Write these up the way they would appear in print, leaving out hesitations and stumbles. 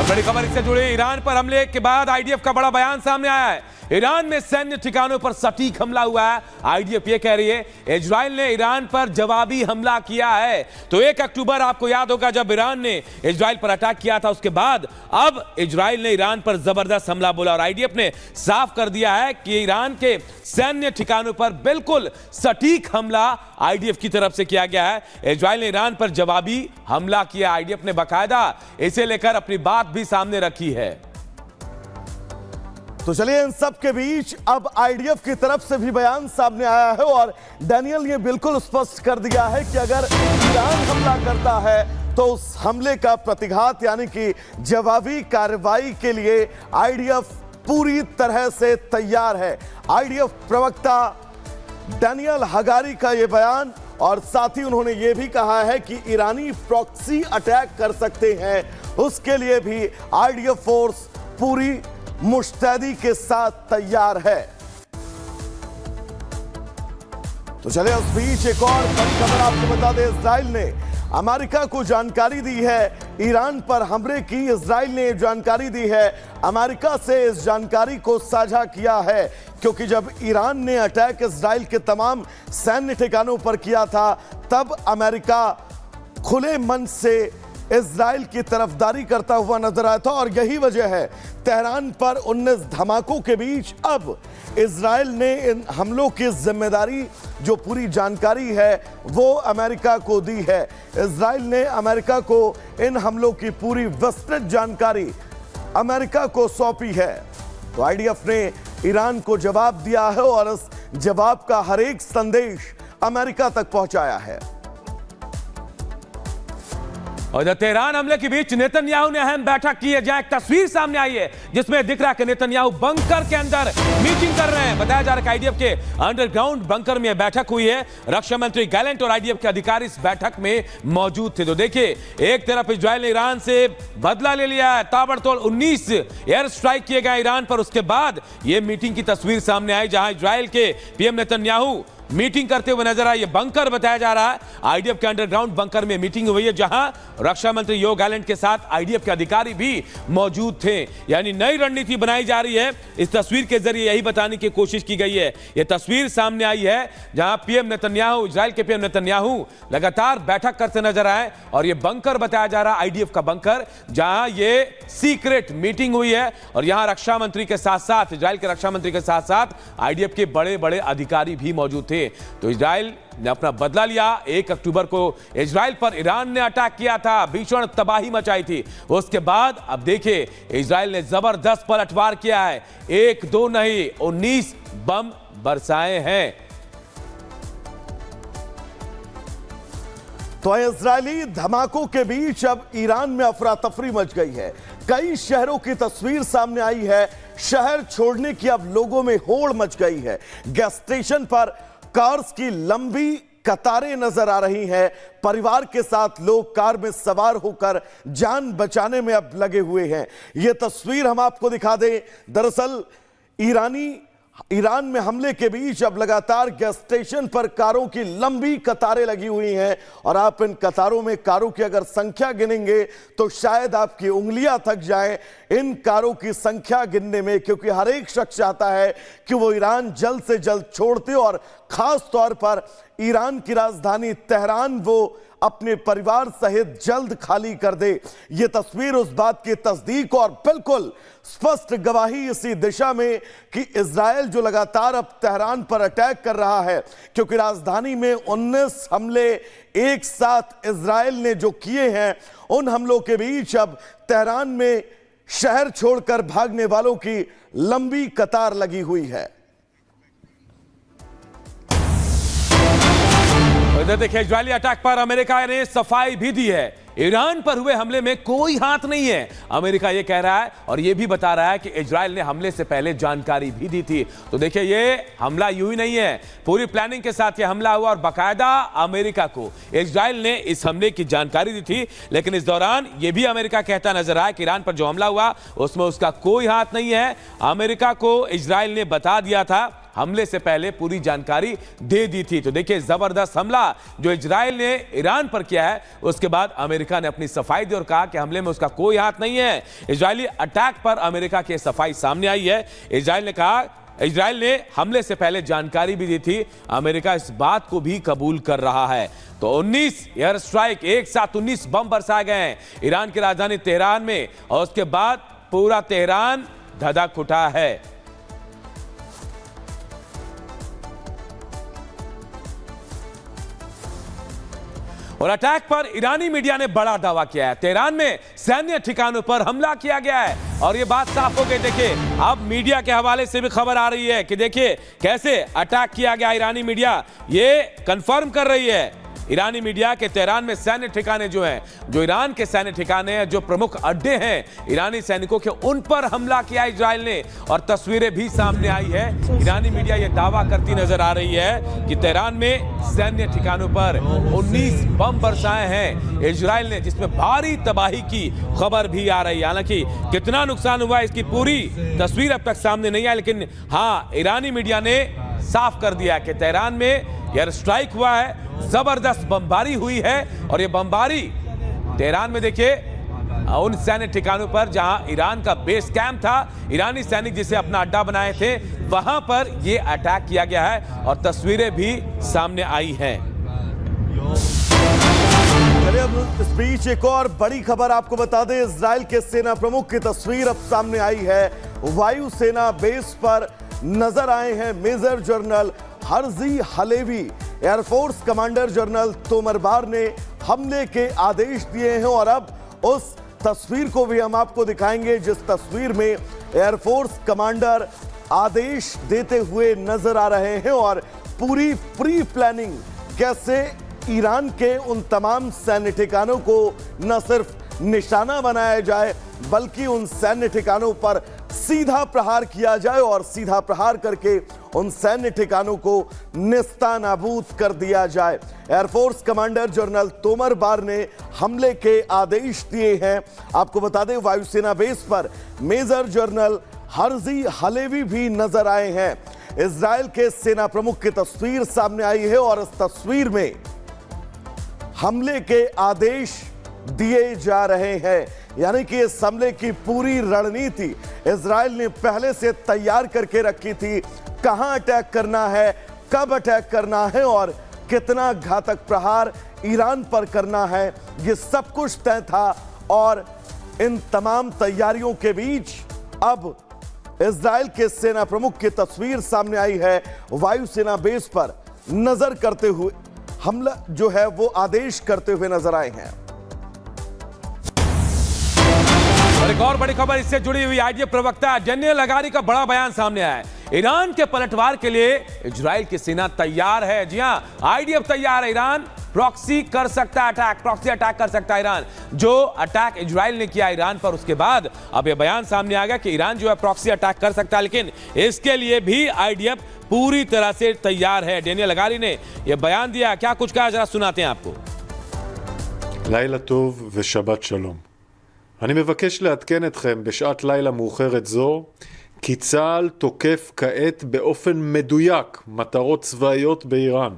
बड़ी खबर इससे जुड़ी। ईरान पर हमले के बाद आईडीएफ का बड़ा बयान सामने आया है। ईरान में सैन्य ठिकानों पर सटीक हमला हुआ है। आईडीएफ ये कह रही है इजराइल ने ईरान पर जवाबी हमला किया है। तो 1 अक्टूबर आपको याद होगा जब ईरान ने इजराइल पर अटैक किया था, उसके बाद अब इजराइल ने ईरान पर जबरदस्त हमला बोला और आईडीएफ ने साफ कर दिया है कि ईरान के सैन्य ठिकानों पर बिल्कुल सटीक हमला आईडीएफ की तरफ से किया गया है। इजराइल ने ईरान पर जवाबी हमला किया। आईडीएफ ने बाकायदा इसे लेकर अपनी बात भी सामने रखी है। तो चलिए, इन सब के बीच अब आईडीएफ की तरफ से भी बयान सामने आया है और डैनियल ये बिल्कुल स्पष्ट कर दिया है कि अगर ईरान हमला करता है तो उस हमले का प्रतिघात यानी कि जवाबी कार्रवाई के लिए आईडीएफ पूरी तरह से तैयार है। आईडीएफ प्रवक्ता डैनियल हगारी का यह बयान, और साथ ही उन्होंने यह भी कहा है कि ईरानी प्रॉक्सी अटैक कर सकते हैं, उसके लिए भी आईडीएफ फोर्स पूरी मुस्तैदी के साथ तैयार है। तो चले उस बीच एक और बड़ी खबर आपको बता दें। इजराइल ने अमेरिका को जानकारी दी है ईरान पर हमले की। इजराइल ने जानकारी दी है, अमेरिका से इस जानकारी को साझा किया है, क्योंकि जब ईरान ने अटैक इजराइल के तमाम सैन्य ठिकानों पर किया था तब अमेरिका खुले मन से इजराइल की तरफदारी करता हुआ नजर आया था और यही वजह है तेहरान पर 19 धमाकों के बीच अब इजराइल ने इन हमलों की जिम्मेदारी, जो पूरी जानकारी है, वो अमेरिका को दी है। इजराइल ने अमेरिका को इन हमलों की पूरी विस्तृत जानकारी अमेरिका को सौंपी है। तो आईडीएफ ने ईरान को जवाब दिया है और इस जवाब का हर एक संदेश अमेरिका तक पहुंचाया है। और तेहरान हमले के बीच नेतन्याहू ने अहम बैठक की है, जहां एक तस्वीर सामने आई है जिसमें दिख रहा है कि नेतन्याहू बंकर के अंदर मीटिंग कर रहे हैं। बताया जा रहा है कि आईडीएफ के अंडरग्राउंड बंकर में बैठक हुई है। रक्षा मंत्री गैलेंट और आईडीएफ के अधिकारी इस बैठक में मौजूद थे। तो देखिए, एक तरफ इजराइल ने ईरान से बदला ले लिया है, ताबड़तोड़ 19 एयर स्ट्राइक किए गए ईरान पर। उसके बाद यह मीटिंग की तस्वीर सामने आई जहां इजराइल के पीएम नेतन्याहू मीटिंग करते हुए नजर आए। ये बंकर बताया जा रहा है आईडीएफ के अंडरग्राउंड बंकर में मीटिंग हुई है, जहां रक्षा मंत्री योव गैलेंट के साथ आईडीएफ के अधिकारी भी मौजूद थे। यानी नई रणनीति बनाई जा रही है। इस तस्वीर के जरिए यही बताने की कोशिश की गई है। यह तस्वीर सामने आई है जहां पीएम नेतन्याहू, इजराइल के पीएम नेतन्याहू लगातार बैठक करते नजर आए और यह बंकर बताया जा रहा है आईडीएफ का बंकर, जहां यह सीक्रेट मीटिंग हुई है और यहां रक्षा मंत्री के साथ साथ, इजराइल के रक्षा मंत्री के साथ साथ आईडीएफ के बड़े बड़े अधिकारी भी मौजूद थे। तो इजराइल ने अपना बदला लिया। 1 अक्टूबर को इजराइल पर ईरान ने अटैक किया था, भीषण तबाही मचाई थी। उसके बाद अब देखिए, इजराइल ने जबरदस्त पलटवार किया है। 1 2 नहीं, 19 बम बरसाए हैं। तो इजरायली धमाकों के बीच अब ईरान में अफरा तफरी मच गई है। कई शहरों की तस्वीर सामने आई है। शहर छोड़ने की अब लोगों में होड़ मच गई है। गैस स्टेशन पर कार्स की लंबी कतारें नजर आ रही हैं। परिवार के साथ लोग कार में सवार होकर जान बचाने में अब लगे हुए हैं। यह तस्वीर हम आपको दिखा दें। दरअसल ईरान में हमले के बीच अब लगातार गैस स्टेशन पर कारों की लंबी कतारें लगी हुई हैं और आप इन कतारों में कारों की अगर संख्या गिनेंगे तो शायद आपकी उंगलियां थक जाएं इन कारों की संख्या गिनने में, क्योंकि हर एक शख्स चाहता है कि वो ईरान जल्द से जल्द छोड़ते और खास तौर पर ईरान की राजधानी तेहरान वो अपने परिवार सहित जल्द खाली कर दे। यह तस्वीर उस बात की तस्दीक और बिल्कुल स्पष्ट गवाही इसी दिशा में कि इजराइल जो लगातार अब तेहरान पर अटैक कर रहा है, क्योंकि राजधानी में 19 हमले एक साथ इजराइल ने जो किए हैं, उन हमलों के बीच अब तेहरान में शहर छोड़कर भागने वालों की लंबी कतार लगी हुई है। इधर देखिए, इजरायली अटैक पर अमेरिका ने सफाई भी दी है। ईरान पर हुए हमले में कोई हाथ नहीं है, अमेरिका यह कह रहा है और यह भी बता रहा है कि इजराइल ने हमले से पहले जानकारी भी दी थी। तो देखिए, यह हमला यूं ही नहीं है, पूरी प्लानिंग के साथ यह हमला हुआ और बाकायदा अमेरिका को इजराइल ने इस हमले की जानकारी दी थी। लेकिन इस दौरान यह भी अमेरिका कहता नजर आया कि ईरान पर जो हमला हुआ उसमें उसका कोई हाथ नहीं है। अमेरिका को इजराइल ने बता दिया था हमले से पहले पूरी जानकारी दे दी थी। तो देखिए, जबरदस्त हमला जो इजराइल ने ईरान पर किया है, उसके बाद अमेरिका ने अपनी सफाई दी और कहा कि हमले में उसका कोई हाथ नहीं है। इजरायली अटैक पर अमेरिका की सफाई सामने आई है। इजराइल ने हमले से पहले जानकारी भी दी थी। अमेरिका इस बात को भी कबूल कर रहा है। तो 19 एयर स्ट्राइक, एक साथ 19 बम बरसाए गए हैं ईरान की राजधानी तेहरान में, और उसके बाद पूरा तेहरान धधक उठा है। और अटैक पर ईरानी मीडिया ने बड़ा दावा किया है। तेहरान में सैन्य ठिकानों पर हमला किया गया है और यह बात साफ हो गई। देखिए, अब मीडिया के हवाले से भी खबर आ रही है कि देखिए कैसे अटैक किया गया। ईरानी मीडिया ये कंफर्म कर रही है, ईरानी मीडिया के तेहरान में सैन्य ठिकाने जो हैं, जो ईरान के सैन्य ठिकाने हैं, जो प्रमुख अड्डे हैं ईरानी सैनिकों के, उन पर हमला किया इजराइल ने। और तस्वीरें भी सामने आई है। ईरानी मीडिया यह दावा करती नजर आ रही है कि तेहरान में सैन्य ठिकानों पर 19 बम बरसाए हैं इजराइल ने, जिसमें भारी तबाही की खबर भी आ रही है। हालांकि कितना नुकसान हुआ इसकी पूरी तस्वीर अब तक सामने नहीं आई, लेकिन हाँ, ईरानी मीडिया ने साफ कर दिया कि तेहरान में एयर स्ट्राइक हुआ है, जबरदस्त बमबारी हुई है। और ये बमबारी तेहरान में देखिए उन सैन्य ठिकानों पर जहां ईरान का बेस कैंप था, ईरानी सैनिक जिसे अपना अड्डा बनाए थे, वहां पर यह अटैक किया गया है और तस्वीरें भी सामने आई हैं। चलिए, अब इस बीच एक और बड़ी खबर आपको बता दें। इजराइल के सेना प्रमुख की तस्वीर अब सामने आई है। वायुसेना बेस पर नजर आए हैं major general Herzi Halevi. Air force commander general Tomer Bar ने हमले के आदेश दिए हैं और अब उस तस्वीर को भी हम आपको दिखाएंगे जिस तस्वीर में एयरफोर्स कमांडर आदेश देते हुए नजर आ रहे हैं। और पूरी प्री प्लानिंग कैसे ईरान के उन तमाम सैन्य ठिकानों को न सिर्फ निशाना बनाया जाए, बल्कि उन सैन्य ठिकानों पर सीधा प्रहार किया जाए और सीधा प्रहार करके उन सैन्य ठिकानों को नेस्तनाबूद कर दिया जाए। Air force commander general Tomer Bar ने हमले के आदेश दिए हैं। आपको बता दें, वायुसेना बेस पर मेजर जनरल हर्जी हलेवी भी नजर आए हैं। इजराइल के सेना प्रमुख की तस्वीर सामने आई है और इस तस्वीर में हमले के आदेश दिए जा रहे हैं। यानी कि इस हमले की पूरी रणनीति इजराइल ने पहले से तैयार करके रखी थी। कहां अटैक करना है, कब अटैक करना है और कितना घातक प्रहार ईरान पर करना है, ये सब कुछ तय था। और इन तमाम तैयारियों के बीच अब इजराइल के सेना प्रमुख की तस्वीर सामने आई है। वायुसेना बेस पर नजर करते हुए हमला जो है वो आदेश करते हुए नजर आए हैं। और एक और बड़ी खबर इससे जुड़ी हुई, आईडीएफ प्रवक्ता डेनियल हगारी का बड़ा बयान सामने आया है। ईरान के पलटवार के लिए इजराइल की सेना तैयार है। जी हां, आईडीएफ तैयार है। ईरान प्रॉक्सी कर सकता है अटैक, प्रॉक्सी अटैक कर सकता है ईरान। जो अटैक इजराइल ने किया ईरान पर, उसके बाद अब यह बयान सामने आ गया कि ईरान जो है प्रॉक्सी अटैक कर सकता है, लेकिन इसके लिए भी आईडीएफ पूरी तरह से तैयार है। डेनियल हगारी ने यह बयान दिया, क्या कुछ कहा, जरा सुनाते हैं आपको। לילה טוב ושבת שלום. אני מבקש לעדכן אתכם בשעת לילה מאוחרת זו כי צה"ל תוקף כעת באופן מדויק מטרות צבאיות באיראן.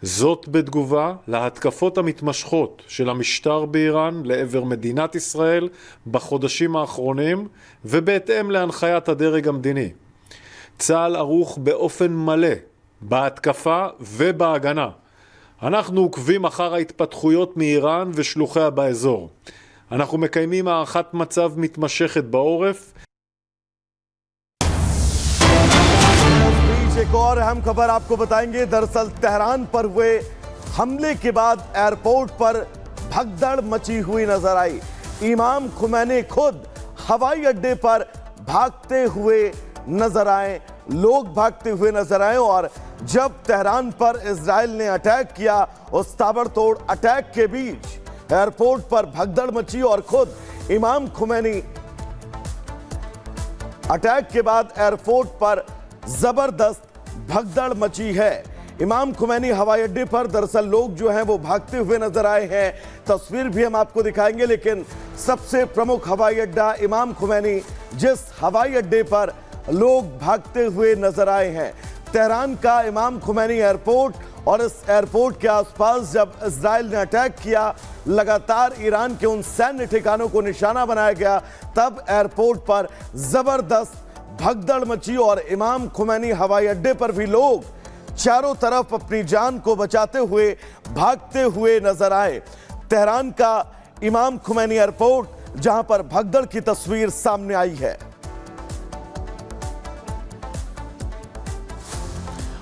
זאת בתגובה להתקפות המתמשכות של המשטר באיראן לעבר מדינת ישראל בחודשים האחרונים ובהתאם להנחיית הדרג המדיני. צה"ל ערוך באופן מלא בהתקפה ובהגנה. אנחנו עוקבים אחר ההתפתחויות מאיראן ושלוחיה באזור. אנחנו מקיימים הערכת מצב מתמשכת בעורף. एक और अहम खबर आपको बताएंगे। दरअसल तेहरान पर हुए हमले के बाद एयरपोर्ट पर भगदड़ मची हुई नजर आई। इमाम खुमैनी खुद हवाई अड्डे पर भागते हुए नजर आए, लोग भागते हुए नजर आए। और जब तेहरान पर इजराइल ने अटैक किया, उस ताबड़तोड़ अटैक के बीच एयरपोर्ट पर भगदड़ मची और खुद इमाम खुमैनी अटैक के बाद एयरपोर्ट पर जबरदस्त भगदड़ मची है। इमाम खुमैनी हवाई अड्डे पर दरअसल लोग जो हैं वो भागते हुए नजर आए हैं। तस्वीर भी हम आपको दिखाएंगे, लेकिन सबसे प्रमुख हवाई अड्डा इमाम खुमैनी, जिस हवाई अड्डे पर लोग भागते हुए नजर आए हैं, तेहरान का इमाम खुमैनी एयरपोर्ट और इस एयरपोर्ट के आसपास जब इजराइल ने अटैक किया, लगातार ईरान के उन सैन्य ठिकानों को निशाना बनाया गया, तब एयरपोर्ट पर जबरदस्त भगदड़ मची और इमाम खुमैनी हवाई अड्डे पर भी लोग चारों तरफ अपनी जान को बचाते हुए भागते हुए नजर आए। तेहरान का इमाम खुमैनी एयरपोर्ट जहां पर भगदड़ की तस्वीर सामने आई है।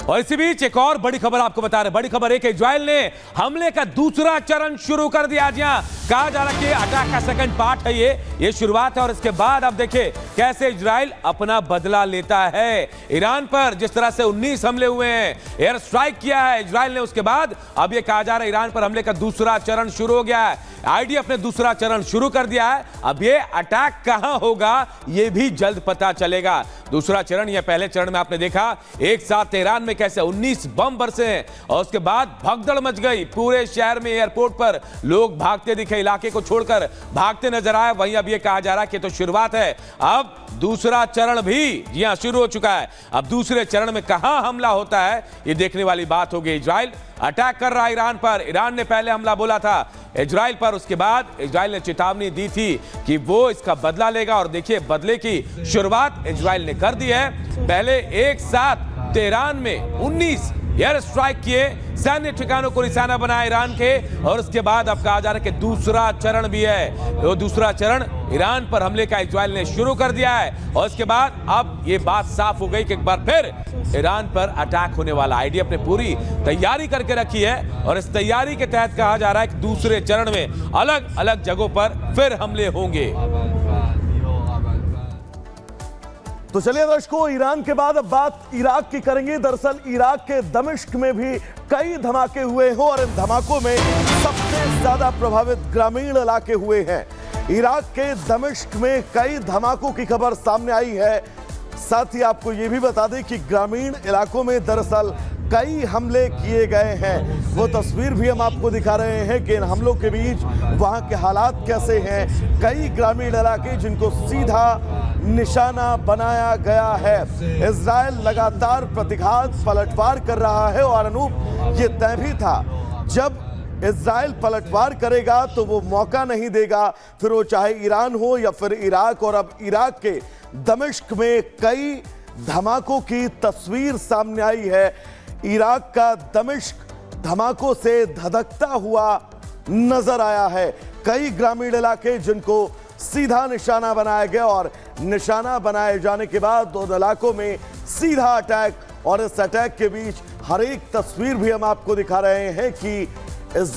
और इसी बीच एक और बड़ी खबर आपको बता रहे। बड़ी खबर है कि इजराइल ने हमले का दूसरा चरण शुरू कर दिया। जहां कहा जा रहा है कि अटैक का सेकंड पार्ट है, ये शुरुआत है। और इसके बाद अब देखिए कैसे इजराइल अपना बदला लेता है। ईरान पर जिस तरह से 19 हमले हुए हैं, एयर स्ट्राइक किया है इजराइल ने, उसके बाद अब ये कहा जा रहा है ईरान पर हमले का दूसरा चरण शुरू हो गया है। आईडीएफ ने दूसरा चरण शुरू कर दिया है। अब ये अटैक कहां होगा ये भी जल्द पता चलेगा। दूसरा चरण या पहले चरण में आपने देखा एक साथ तेहरान में कैसे 19 बम बरसे हैं और उसके बाद भगदड़ मच गई पूरे शहर में। एयरपोर्ट पर लोग भागते दिखे, इलाके को छोड़कर भागते नजर आए। वहीं अब ये कहा जा रहा है कि तो शुरुआत है, अब दूसरा चरण भी जी हां शुरू हो चुका है। अब दूसरे चरण में कहां हमला होता है ये देखने वाली बात होगी। इजराइल अटैक कर रहा है ईरान पर। ईरान ने पहले हमला बोला था इजराइल पर, उसके बाद इजराइल ने चेतावनी दी थी कि वो इसका बदला लेगा। और देखिए बदले की शुरुआत इजराइल ने कर दी है। पहले एक साथ तेहरान में 19 एयर स्ट्राइक किए, सैन्य ठिकानों को निशाना बनाया ईरान के। और उसके बाद अब कहा जा रहा है कि दूसरा चरण भी है। वो दूसरा चरण ईरान पर हमले का इजराइल ने शुरू कर दिया है। और उसके बाद अब ये बात साफ हो गई कि एक बार फिर ईरान पर अटैक होने वाला। आईडीएफ ने पूरी तैयारी करके रखी है और इस तैयारी के तहत कहा जा रहा है कि दूसरे चरण में अलग अलग जगहों पर फिर हमले होंगे। तो चलिए दर्शकों, ईरान के बाद अब बात इराक की करेंगे। दरअसल इराक के दमिश्क में भी कई धमाके हुए हैं और इन धमाकों में सबसे ज्यादा प्रभावित ग्रामीण इलाके हुए हैं। इराक के दमिश्क में कई धमाकों की खबर सामने आई है। साथ ही आपको यह भी बता दें कि ग्रामीण इलाकों में दरअसल कई हमले किए गए हैं। वो तस्वीर भी हम आपको दिखा रहे हैं कि इन हमलों के बीच वहां के हालात कैसे हैं। कई ग्रामीण इलाके जिनको सीधा निशाना बनाया गया है। इजराइल लगातार प्रतिघात पलटवार कर रहा है और अनूप ये तय भी था, जब इजराइल पलटवार करेगा तो वो मौका नहीं देगा, फिर वो चाहे ईरान हो या फिर इराक। और अब इराक के दमिश्क में कई धमाकों की तस्वीर सामने आई है। इराक का दमिश्क धमाकों से धधकता हुआ नजर आया है। कई ग्रामीण इलाके जिनको सीधा निशाना बनाया गया और निशाना बनाए जाने के बाद उन इलाकों में सीधा अटैक। और इस अटैक के बीच हर एक तस्वीर भी हम आपको दिखा रहे हैं कि इजराइल